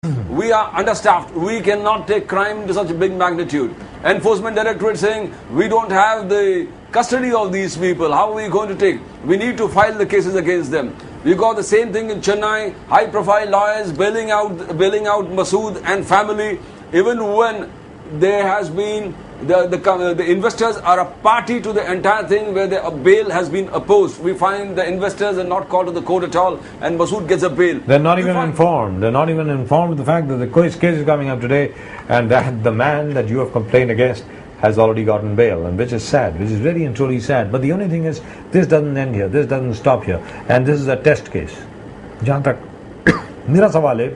We are understaffed. We cannot take crime to such a big magnitude. Enforcement Directorate saying we don't have the custody of these people. How are we going to take? We need to file the cases against them. We got the same thing in Chennai. High-profile lawyers bailing out Masood and family, even when there has been the investors are a party to the entire thing where the bail has been opposed. We find the investors are not called to the court at all, and Masood gets a bail. They're not even informed. They're not even informed of the fact that the case is coming up today, and that the man that you have complained against has already gotten bail, and which is sad, which is very and truly sad. But the only thing is, this doesn't end here, this doesn't stop here, and this is a test case. Jahan tak mera sawal hai,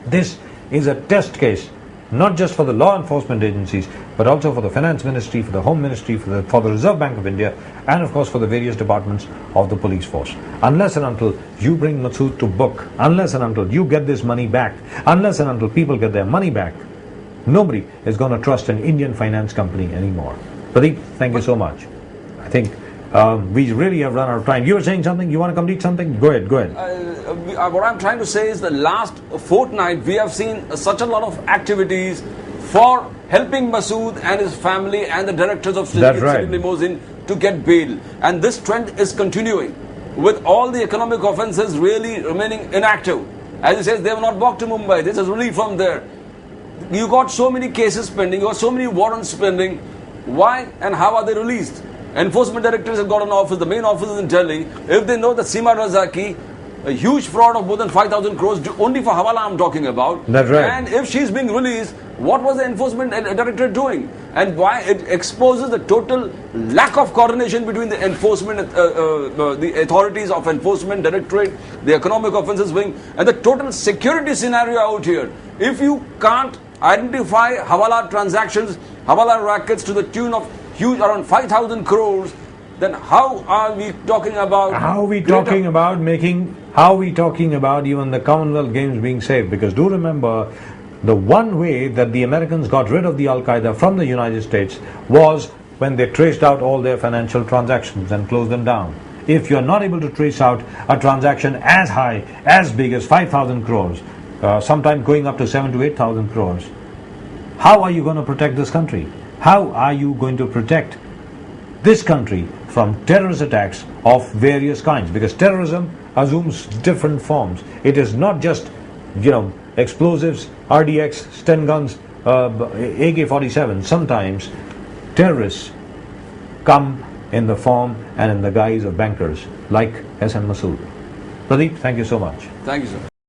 this is a test case, not just for the law enforcement agencies, but also for the Finance Ministry, for the Home Ministry, for the Reserve Bank of India, and of course for the various departments of the police force. Unless and until you bring Masood to book, unless and until you get this money back, unless and until people get their money back, nobody is going to trust an Indian finance company anymore. Pradeep, thank you so much. I think we really have run out of time. You were saying something? You want to complete something? Go ahead, go ahead. What I'm trying to say is the last fortnight we have seen such a lot of activities for helping Masood and his family and the directors of Limousine to get bail. And this trend is continuing with all the economic offences really remaining inactive. As he says, they have not walked to Mumbai. This is really from there. You got so many cases pending, you got so many warrants pending. Why and how are they released? Enforcement directors have got an office, the main office is in Delhi. If they know that Seema Razaki, a huge fraud of more than 5,000 crores, only for havala I'm talking about. That's right. And if she's being released, what was the enforcement directorate doing? And why it exposes the total lack of coordination between the enforcement, the authorities of enforcement directorate, the economic offences wing, and the total security scenario out here. If you can't identify havala transactions, havala rackets to the tune of huge around 5,000 crores, then how are we talking about? How are we talking about even the Commonwealth Games being safe? Because do remember, the one way that the Americans got rid of the Al-Qaeda from the United States was when they traced out all their financial transactions and closed them down. If you're not able to trace out a transaction as high, as big as 5,000 crores, sometimes going up to 7,000 to 8,000 crores, how are you going to protect this country? How are you going to protect this country from terrorist attacks of various kinds? Because terrorism assumes different forms. It is not just, explosives, RDX, stun guns, AK-47. Sometimes terrorists come in the form and in the guise of bankers like M Masood. Pradeep, thank you so much. Thank you, sir.